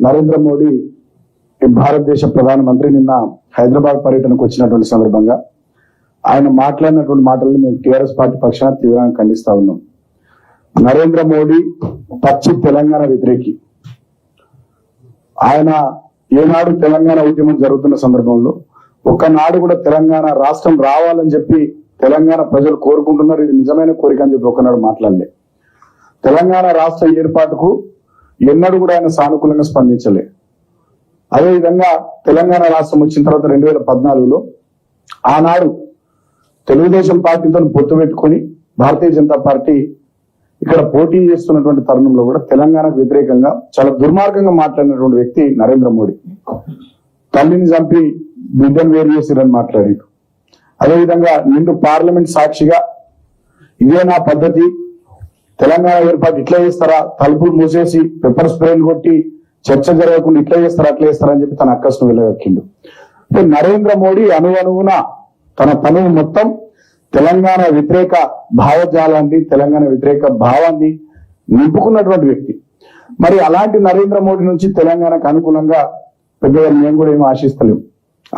నరేంద్ర మోడీ భారతదేశ ప్రధానమంత్రి నిన్న హైదరాబాద్ పర్యటనకు వచ్చినటువంటి సందర్భంగా ఆయన మాట్లాడినటువంటి మాటలను మేము టీఆర్ఎస్ పార్టీ పక్షాన తీవ్రంగా ఖండిస్తా ఉన్నాం. నరేంద్ర మోడీ పచ్చి తెలంగాణ వ్యతిరేకి. ఆయన ఏనాడు తెలంగాణ ఉద్యమం జరుగుతున్న సందర్భంలో ఒక్కనాడు కూడా తెలంగాణ రాష్ట్రం రావాలని చెప్పి తెలంగాణ ప్రజలు కోరుకుంటున్నారు, ఇది నిజమైన కోరిక అని చెప్పి ఒకనాడు మాట్లాడలే. తెలంగాణ రాష్ట్ర ఏర్పాటుకు ఎన్నడూ కూడా ఆయన సానుకూలంగా స్పందించలే. అదేవిధంగా తెలంగాణ రాష్ట్రం వచ్చిన తర్వాత 2014లో ఆనాడు తెలుగుదేశం పార్టీతో పొత్తు పెట్టుకొని భారతీయ జనతా పార్టీ ఇక్కడ పోటీ చేస్తున్నటువంటి తరుణంలో కూడా తెలంగాణకు వ్యతిరేకంగా చాలా దుర్మార్గంగా మాట్లాడినటువంటి వ్యక్తి నరేంద్ర మోడీ. తల్లిని చంపి బిడ్డను వేరు చేసిరని మాట్లాడారు. అదేవిధంగా నిండు పార్లమెంట్ సాక్షిగా ఇదే నా పద్ధతి, తెలంగాణ ఏర్పాటు ఇట్లా చేస్తారా, తలుపులు మూసేసి పెప్పర్ స్ప్రేలు కొట్టి చర్చ జరగకుండా ఇట్లా చేస్తారా అట్లా చేస్తారా అని చెప్పి తన అక్కస్ను వెళ్ళగక్కిండు. నరేంద్ర మోడీ అణువణువున తన తనువు మొత్తం తెలంగాణ వ్యతిరేక భావజాలాన్ని, తెలంగాణ వ్యతిరేక భావాన్ని నింపుకున్నటువంటి వ్యక్తి. మరి అలాంటి నరేంద్ర మోడీ నుంచి తెలంగాణకు అనుకూలంగా పెద్దగా మేము కూడా ఏమీ ఆశిస్తలేము.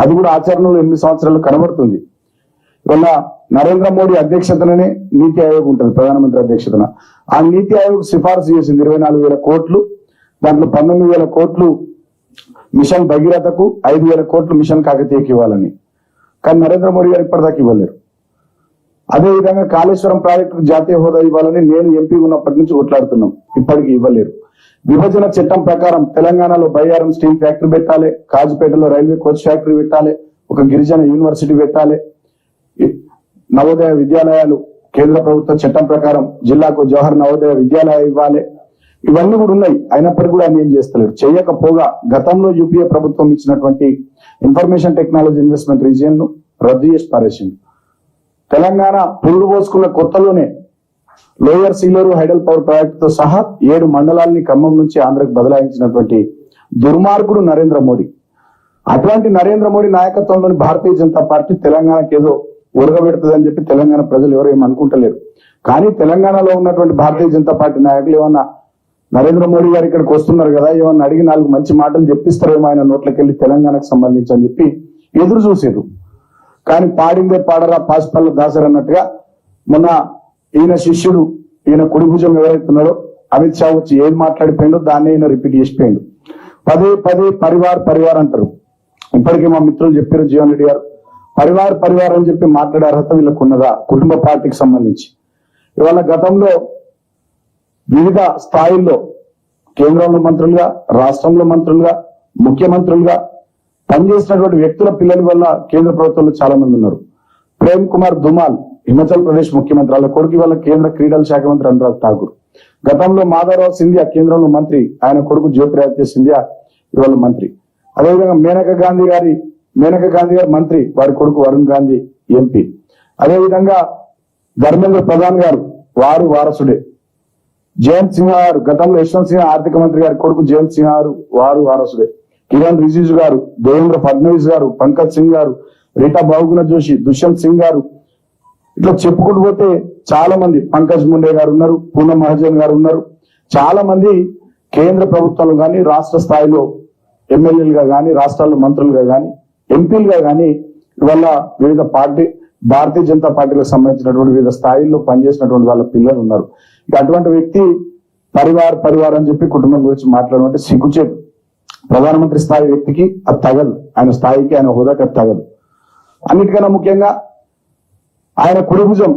అది కూడా ఆచరణలో 8 సంవత్సరాలు కనబడుతుంది. ఇవాళ నరేంద్ర మోడీ అధ్యక్షతనే నీతి ఆయోగ్ ఉంటుంది, ప్రధానమంత్రి అధ్యక్షతన. ఆ నీతి ఆయోగ్ సిఫార్సు చేసింది 24,000 కోట్లు, దాంట్లో 19,000 కోట్లు మిషన్ భగీరథకు, 5,000 కోట్లు మిషన్ కాకతీయకి ఇవ్వాలని. కానీ నరేంద్ర మోడీ గారు ఇప్పటిదాకా ఇవ్వలేరు. అదేవిధంగా కాళేశ్వరం ప్రాజెక్టుకు జాతీయ హోదా ఇవ్వాలని నేను ఎంపీ ఉన్నప్పటి నుంచి కొట్లాడుతున్నాం, ఇప్పటికీ ఇవ్వలేరు. విభజన చట్టం ప్రకారం తెలంగాణలో బయ్యారం స్టీల్ ఫ్యాక్టరీ పెట్టాలి, కాజుపేటలో రైల్వే కోచ్ ఫ్యాక్టరీ పెట్టాలి, ఒక గిరిజన యూనివర్సిటీ పెట్టాలి, నవోదయ విద్యాలయాలు కేంద్ర ప్రభుత్వ చట్టం ప్రకారం జిల్లాకు జవహర్ నవోదయ విద్యాలయం ఇవ్వాలి. ఇవన్నీ కూడా ఉన్నాయి. అయినప్పటికీ కూడా ఆయన ఏం చేస్తలేరు. చేయకపోగా గతంలో యూపీఏ ప్రభుత్వం ఇచ్చినటువంటి ఇన్ఫర్మేషన్ టెక్నాలజీ ఇన్వెస్ట్మెంట్ రీజియన్ ను రద్దు చేసి పారేసింది. తెలంగాణ పురుడు పోసుకున్న కొత్తలోనే lower Sileru hydel power project తో సహా 7 మండలాల్ని ఖమ్మం నుంచి ఆంధ్రకు బదలాయించినటువంటి దుర్మార్గుడు నరేంద్ర మోడీ. అటువంటి నరేంద్ర మోడీ నాయకత్వంలోని భారతీయ జనతా పార్టీ తెలంగాణకి ఏదో ఉరగబెడుతుందని చెప్పి తెలంగాణ ప్రజలు ఎవరు ఏం అనుకుంటలేరు. కానీ తెలంగాణలో ఉన్నటువంటి భారతీయ జనతా పార్టీ నాయకులు ఏమన్నా నరేంద్ర మోడీ గారు ఇక్కడికి వస్తున్నారు కదా, ఏమన్నా అడిగి 4 మంచి మాటలు చెప్పిస్తారేమో ఆయన నోట్లకి వెళ్ళి తెలంగాణకు సంబంధించి అని చెప్పి ఎదురు చూసేది. కానీ పాడిందే పాడరా పాసిపల్ల దాసర్ అన్నట్టుగా మొన్న ఈయన శిష్యుడు, ఈయన కుడి భుజం ఎవరైతున్నాడో అమిత్ షా వచ్చి ఏది మాట్లాడిపోయిండో దాన్ని ఈయన రిపీట్ చేసిపోయిండు. పదే పరివార్ అంటారు. ఇప్పటికీ మా మిత్రులు చెప్పారు, జీవన్ రెడ్డి గారు, పరివార్ అని చెప్పి మాట్లాడే అర్హత వీళ్ళకు ఉన్నదా కుటుంబ పార్టీకి సంబంధించి? ఇవాళ గతంలో వివిధ స్థాయిల్లో కేంద్రంలో మంత్రులుగా, రాష్ట్రంలో మంత్రులుగా, ముఖ్యమంత్రులుగా పనిచేసినటువంటి వ్యక్తుల పిల్లల వల్ల కేంద్ర ప్రభుత్వంలో చాలా మంది ఉన్నారు. ప్రేమ్ కుమార్ ధుమాల్ హిమాచల్ ప్రదేశ్ ముఖ్యమంత్రి, వాళ్ళ కొడుకు వల్ల కేంద్ర క్రీడల శాఖ మంత్రి అనురాగ్ ఠాకూర్. గతంలో మాధవరావు సింధియా కేంద్రంలో మంత్రి, ఆయన కొడుకు జ్యోతిరాదిత్య సింధియా ఇవాళ మంత్రి. అదేవిధంగా మేనకా గాంధీ గారి మంత్రి, వారి కొడుకు వరుణ్ గాంధీ ఎంపీ. అదేవిధంగా ధర్మేంద్ర ప్రధాన్ గారు వారు వారసుడే. జయంత్ సింహ గారు గతంలో యశ్వంత్ సిన్హా ఆర్థిక మంత్రి గారి కొడుకు జయంత్ సింహ గారు వారు వారసుడే. కిరణ్ రిజిజు గారు, దేవేంద్ర ఫడ్నవీస్ గారు, పంకజ్ సింగ్ గారు, రీటా బహుగుణ జోషి, దుష్యంత్ సింగ్ గారు, ఇట్లా చెప్పుకుంటూ పోతే చాలా మంది, పంకజ్ ముండే గారు ఉన్నారు, పూనం మహాజన్ గారు ఉన్నారు. చాలా మంది కేంద్ర ప్రభుత్వంలో కానీ, రాష్ట్ర స్థాయిలో ఎమ్మెల్యేలుగా కానీ, రాష్ట్రాల్లో మంత్రులుగా కానీ, ఎంపీలుగా కానీ ఇవాళ వివిధ భారతీయ జనతా పార్టీలకు సంబంధించినటువంటి వివిధ స్థాయిల్లో పనిచేసినటువంటి వాళ్ళ పిల్లలు ఉన్నారు. ఇక అటువంటి వ్యక్తి పరివార్ అని చెప్పి కుటుంబం గురించి మాట్లాడమంటే సిగ్గుచేటు. ప్రధానమంత్రి స్థాయి వ్యక్తికి అది తగదు, ఆయన స్థాయికి, ఆయన హోదాకి అది తగదు. అన్నిటికన్నా ముఖ్యంగా ఆయన కుడిభుజం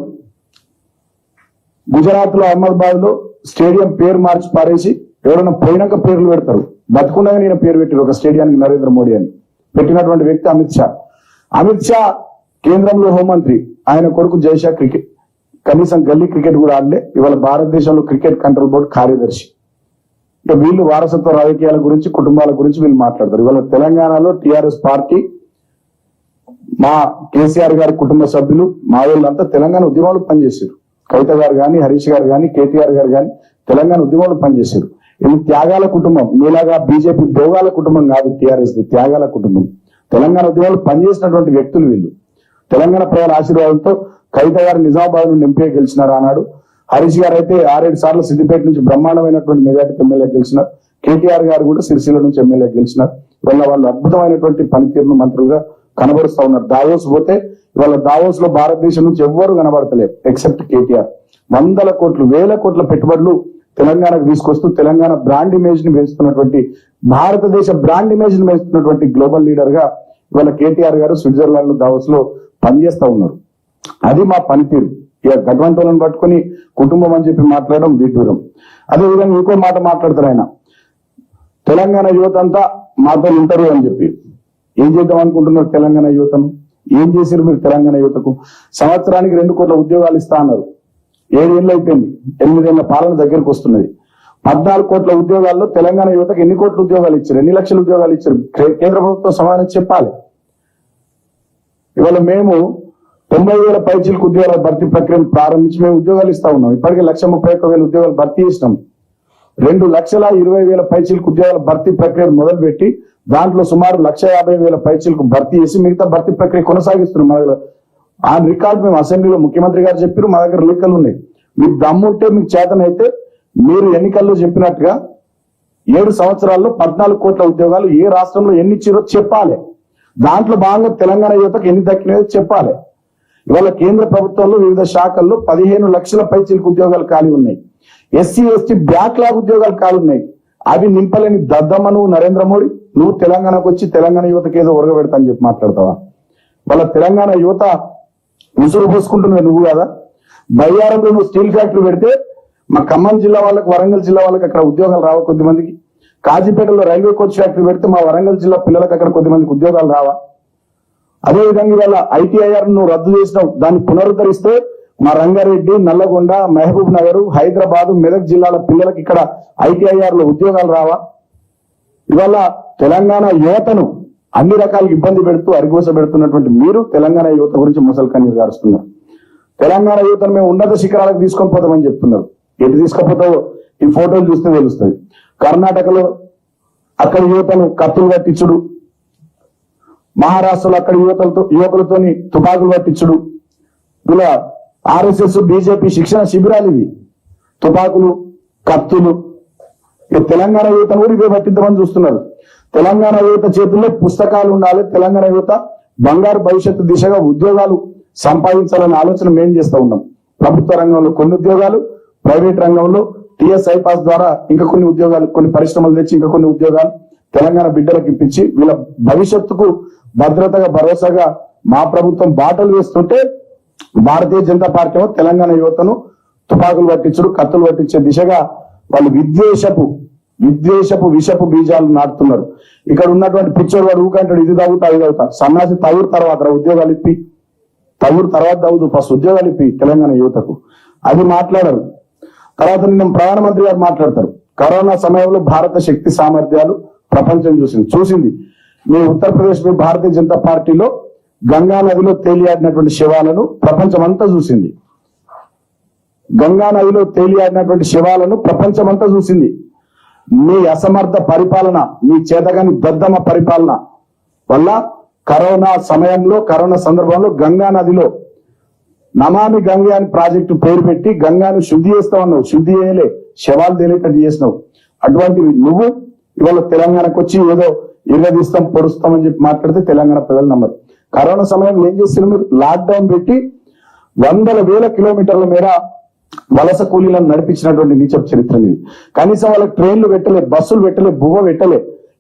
గుజరాత్ లో అహ్మదాబాద్ లో స్టేడియం పేరు మార్చి పారేసి ఎవరైనా పోయినాక పేర్లు పెడతారు, బతుకుండగా నేను పేరు పెట్టారు ఒక స్టేడియానికి నరేంద్ర మోడీ అని పెట్టినటువంటి వ్యక్తి అమిత్ షా కేంద్రంలో హోంమంత్రి, ఆయన కొడుకు జైషా క్రికెట్, కనీసం గల్లీ క్రికెట్ కూడా ఆడలే. ఇవాళ భారతదేశంలో క్రికెట్ కంట్రోల్ బోర్డు కార్యదర్శి. ఇక వీళ్ళు వారసత్వ రాజకీయాల గురించి, కుటుంబాల గురించి వీళ్ళు మాట్లాడతారు. ఇవాళ తెలంగాణలో టిఆర్ఎస్ పార్టీ, మా కేసీఆర్ గారి కుటుంబ సభ్యులు, మా వాళ్ళంతా తెలంగాణ ఉద్యమాలు పనిచేశారు. కవిత గారు కానీ, హరీష్ గారు కానీ, కేటీఆర్ గారు కానీ తెలంగాణ ఉద్యమాలు పనిచేశారు. ఇది త్యాగాల కుటుంబం, మీలాగా బీజేపీ భోగాల కుటుంబం కాదు టిఆర్ఎస్, త్యాగాల కుటుంబం. తెలంగాణ ఉద్యమాలు పనిచేసినటువంటి వ్యక్తులు వీళ్ళు. తెలంగాణ ప్రజల ఆశీర్వాదంతో కవిత గారు నిజామాబాద్ నుండి ఎంపీ గెలిచినారు ఆనాడు. హరీష్ గారు అయితే 6-7 సార్లు సిద్దిపేట నుంచి బ్రహ్మాండమైనటువంటి మెజార్టీ ఎమ్మెల్యే గెలిచినారు. కేటీఆర్ గారు కూడా సిరిసిల్ల నుంచి ఎమ్మెల్యే గెలిచినారు. ఇవాళ వాళ్ళు అద్భుతమైనటువంటి పనితీరును మంత్రులుగా కనబరుస్తా ఉన్నారు. దావోస్ పోతే ఇవాళ దావోస్ లో భారతదేశం నుంచి ఎవ్వరు కనబడతలేరు ఎక్సెప్ట్ కేటీఆర్. 100 కోట్లు 1000 కోట్ల పెట్టుబడులు తెలంగాణకు తీసుకొస్తూ తెలంగాణ బ్రాండ్ ఇమేజ్ ని పెంచుతున్నటువంటి, భారతదేశ బ్రాండ్ ఇమేజ్ ని పెంచుతున్నటువంటి గ్లోబల్ లీడర్ గా ఇవాళ కేటీఆర్ గారు స్విట్జర్లాండ్ దావోస్ లో పనిచేస్తా ఉన్నారు. అది మా పనితీరు. ఇక గడ్వంటోలను పట్టుకుని కుటుంబం అని చెప్పి మాట్లాడడం విడ్డూరం. అదేవిధంగా ఇంకో మాట మాట్లాడతారు ఆయన, తెలంగాణ యువత అంతా మాతో ఉంటారు అని చెప్పి. ఏం చేద్దాం అనుకుంటున్నారు తెలంగాణ యువతను? ఏం చేశారు మీరు తెలంగాణ యువతకు? సంవత్సరానికి 2 కోట్ల ఉద్యోగాలు ఇస్తా అన్నారు. 7 ఏళ్ళు అయిపోయింది, 8 ఏళ్ల పాలన దగ్గరకు వస్తున్నది. 14 కోట్ల ఉద్యోగాల్లో తెలంగాణ యువతకు ఎన్ని కోట్ల ఉద్యోగాలు ఇచ్చారు? ఎన్ని లక్షల ఉద్యోగాలు ఇచ్చారు? కేంద్ర ప్రభుత్వం సమాధానం చెప్పాలి. ఇవాళ మేము 90,000 పైచీలకు ఉద్యోగాల భర్తీ ప్రక్రియను ప్రారంభించి మేము ఉద్యోగాలు ఇస్తా ఉన్నాం. ఇప్పటికే 131,000 ఉద్యోగాలు భర్తీ చేసినాం. 2,20,000 పైచీలకు ఉద్యోగాల భర్తీ ప్రక్రియను మొదలుపెట్టి దాంట్లో సుమారు 150,000 పైచీలకు భర్తీ చేసి మిగతా భర్తీ ప్రక్రియ కొనసాగిస్తున్నాం. మన ఆ రికార్డు మేము అసెంబ్లీలో ముఖ్యమంత్రి గారు చెప్పారు, మా దగ్గర లెక్కలు ఉన్నాయి. మీకు దమ్ముంటే మీకు చేతనైతే మీరు ఎన్నికల్లో చెప్పినట్టుగా 7 సంవత్సరాల్లో 14 కోట్ల ఉద్యోగాలు ఏ రాష్ట్రంలో ఎన్ని ఇచ్చిరో చెప్పాలి. దాంట్లో భాగంగా తెలంగాణ యువతకు ఎన్ని దక్కినాయో చెప్పాలి. ఇవాళ కేంద్ర ప్రభుత్వంలో వివిధ శాఖల్లో 15 లక్షల పైచీలకు ఉద్యోగాలు ఖాళీ ఉన్నాయి. ఎస్సీ ఎస్టీ బ్యాక్లాగ్ ఉద్యోగాలు ఖాళీ ఉన్నాయి. అవి నింపలేని దద్దమ్మ నువ్వు నరేంద్ర మోడీ, నువ్వు తెలంగాణకు వచ్చి తెలంగాణ యువతకి ఏదో ఉరగబెడతా అని చెప్పి మాట్లాడతావా? వాళ్ళ తెలంగాణ యువత ఉసురు పోసుకుంటున్నది నువ్వు కదా. బయ్యారంలో నువ్వు స్టీల్ ఫ్యాక్టరీ పెడితే మా ఖమ్మం జిల్లా వాళ్ళకి, వరంగల్ జిల్లా వాళ్ళకి అక్కడ ఉద్యోగాలు రావా? కొద్దిమందికి. కాజీపేటలో రైల్వే కోచ్ ఫ్యాక్టరీ పెడితే మా వరంగల్ జిల్లా పిల్లలకు అక్కడ కొద్దిమందికి ఉద్యోగాలు రావా? అదేవిధంగా ఇవాళ ఐటీఐఆర్ నువ్వు రద్దు చేసినావు, దాన్ని పునరుద్ధరిస్తే మా రంగారెడ్డి, నల్లగొండ, మహబూబ్ నగర్, హైదరాబాద్, మెదక్ జిల్లాల పిల్లలకి ఇక్కడ ఐటీఐఆర్ లో ఉద్యోగాలు రావా? ఇవాళ తెలంగాణ యువతను అన్ని రకాల ఇబ్బంది పెడుతూ అరిగోస పెడుతున్నటువంటి మీరు తెలంగాణ యువత గురించి ముసలి కన్నీరు గారుస్తున్నారు. తెలంగాణ యువతను మేము ఉన్నత శిఖరాలకు తీసుకొని పోతామని చెప్తున్నారు. ఎటు తీసుకుపోతావో ఈ ఫోటోలు చూస్తే తెలుస్తుంది. కర్ణాటకలో అక్కడ యువతను కత్తులు పట్టించుడు, మహారాష్ట్రలో అక్కడ యువకులతోని తుపాకులు పట్టించుడు, ఇలా ఆర్ఎస్ఎస్ బీజేపీ శిక్షణ శిబిరాలు ఇవి. తుపాకులు, కత్తులు. ఇక తెలంగాణ యువతను కూడా ఇవే పట్టిద్దామని చూస్తున్నారు. తెలంగాణ యువత చేతుల్లో పుస్తకాలు ఉండాలి. తెలంగాణ యువత బంగారు భవిష్యత్తు దిశగా ఉద్యోగాలు సంపాదించాలనే ఆలోచన మేము చేస్తూ ఉన్నాం. ప్రభుత్వ రంగంలో కొన్ని ఉద్యోగాలు, ప్రైవేట్ రంగంలో టీఎస్ ఐపాస్ ద్వారా ఇంకా కొన్ని ఉద్యోగాలు, కొన్ని పరిశ్రమలు తెచ్చి ఇంకా కొన్ని ఉద్యోగాలు తెలంగాణ బిడ్డలకు ఇప్పించి వీళ్ళ భవిష్యత్తుకు భద్రతగా భరోసాగా మా ప్రభుత్వం బాటలు వేస్తుంటే భారతీయ జనతా పార్టీ ఏమో తెలంగాణ యువతను తుపాకులు పట్టించుడు, కత్తులు పట్టించే దిశగా వాళ్ళు విద్వేషపు విషపు బీజాలు నాటుతున్నారు. ఇక్కడ ఉన్నటువంటి పిచ్చోడు వాడు ఊకంటాడు, ఇది తాగుతా అది తాగుతా. సన్నాసి తగురు తర్వాత ఉద్యోగాలు ఇప్పి, తగురు తర్వాత తాగుతూ ఫస్ట్ ఉద్యోగాలు ఇప్పి తెలంగాణ యువతకు. అది మాట్లాడరు. తర్వాత నిన్న ప్రధానమంత్రి గారు మాట్లాడతారు, కరోనా సమయంలో భారత శక్తి సామర్థ్యాలు ప్రపంచం చూసింది. మీ ఉత్తరప్రదేశ్ లో భారతీయ జనతా పార్టీలో గంగా నదిలో తేలియాడినటువంటి శవాలను ప్రపంచం అంతా చూసింది. గంగా నదిలో తేలియాడినటువంటి శవాలను ప్రపంచం అంతా చూసింది. మీ అసమర్థ పరిపాలన, మీ చేతగాని దద్దమ్మ పరిపాలన వల్ల కరోనా సందర్భంలో గంగా నదిలో నమామి గంగే అని ప్రాజెక్టు పేరు పెట్టి గంగాను శుద్ధి చేస్తామన్నావు. శుద్ధి చేయలే, శవాలు తేలేటట్టు చేసినావు. అటువంటివి నువ్వు ఇవాళ తెలంగాణకు వచ్చి ఏదో ఇరగదీస్తాం, పొడుస్తామని చెప్పి మాట్లాడితే తెలంగాణ ప్రజలు నమ్మరు. కరోనా సమయంలో ఏం చేస్తారు మీరు? లాక్డౌన్ పెట్టి 100,000 కిలోమీటర్ల మేర వలస కూలీలను నడిపించినటువంటి నీచపు చరిత్ర ఇది. కనీసం వాళ్ళకి ట్రైన్లు పెట్టలే, బస్సులు పెట్టలే, బువ్వ పెట్టలే.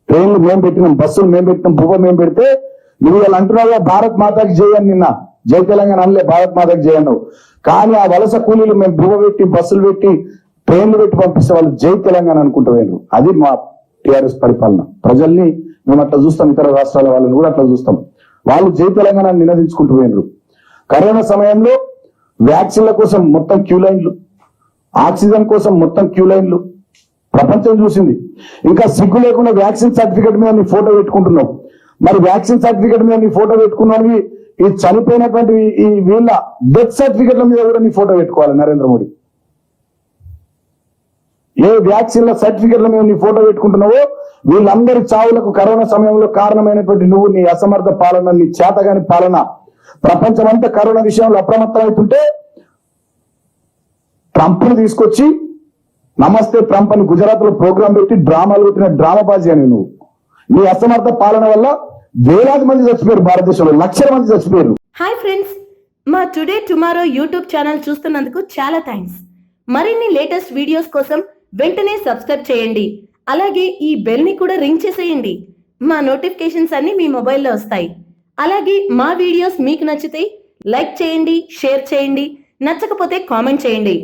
ట్రైన్లు మేము పెట్టినాం, బస్సులు మేము పెట్టినాం, బువ్వ మేము పెడితే నువ్వు వాళ్ళు అంటున్నావుగా భారత్ మాతాకి చేయని, నిన్న జై తెలంగాణ అనలే, భారత్ మాతాకి చేయన్నావు. కానీ ఆ వలస కూలీలు మేము బువ్వ పెట్టి, బస్సులు పెట్టి, ట్రైన్లు పెట్టి పంపిస్తే వాళ్ళు జై తెలంగాణ అనుకుంటూ పోయినారు. అది మా టిఆర్ఎస్ పరిపాలన. ప్రజల్ని మేము అట్లా చూస్తాం, ఇతర రాష్ట్రాల వాళ్ళని కూడా అట్లా చూస్తాం. వాళ్ళు జై తెలంగాణ నినదించుకుంటూ పోయినారు. కరోనా సమయంలో వ్యాక్సిన్ల కోసం మొత్తం క్యూ లైన్లు, ఆక్సిజన్ కోసం మొత్తం క్యూ లైన్లు ప్రపంచం చూసింది. ఇంకా సిగ్గు లేకుండా వ్యాక్సిన్ సర్టిఫికేట్ మీద నీ ఫోటో పెట్టుకుంటున్నావు. మరి వ్యాక్సిన్ సర్టిఫికేట్ మీద నీ ఫోటో పెట్టుకున్నవి ఈ చనిపోయినటువంటి ఈ వీళ్ళ డెత్ సర్టిఫికేట్ల మీద కూడా నీ ఫోటో పెట్టుకోవాలి నరేంద్ర మోడీ. ఏ వ్యాక్సిన్ల సర్టిఫికేట్ల మీద నీ ఫోటో పెట్టుకుంటున్నావో వీళ్ళందరి చావులకు కరోనా సమయంలో కారణమైనటువంటి నువ్వు, నీ అసమర్థ పాలన, నీ చేతగాని పాలన, ప్రపంచం అంతా కరోనా విషయంలో అప్రమత్తం అవుతుంటే ట్రంప్ను తీసుకొచ్చి నమస్తే ట్రంప్ అని గుజరాత్ లో ప్రోగ్రాం పెట్టి డ్రామాలు పెట్టిన డ్రామాబాజీ అని నువ్వు. నీ అసమర్థ పాలన వల్ల వేలాది మంది చచ్చిపోయారు, భారతదేశంలో లక్షల మంది చచ్చిపోయారు. హాయ్ ఫ్రెండ్స్, మా టుడే టుమారో యూట్యూబ్ ఛానల్ చూస్తున్నందుకు చాలా థ్యాంక్స్. మరిన్ని లేటెస్ట్ వీడియోస్ కోసం వెంటనే సబ్స్క్రైబ్ చేయండి. అలాగే ఈ బెల్ ని కూడా రింగ్ చేసేయండి. మా నోటిఫికేషన్స్ అన్ని మీ మొబైల్లో వస్తాయి. అలాగే మా వీడియోస్ మీకు నచ్చితే లైక్ చేయండి, షేర్ చేయండి, నచ్చకపోతే కామెంట్ చేయండి.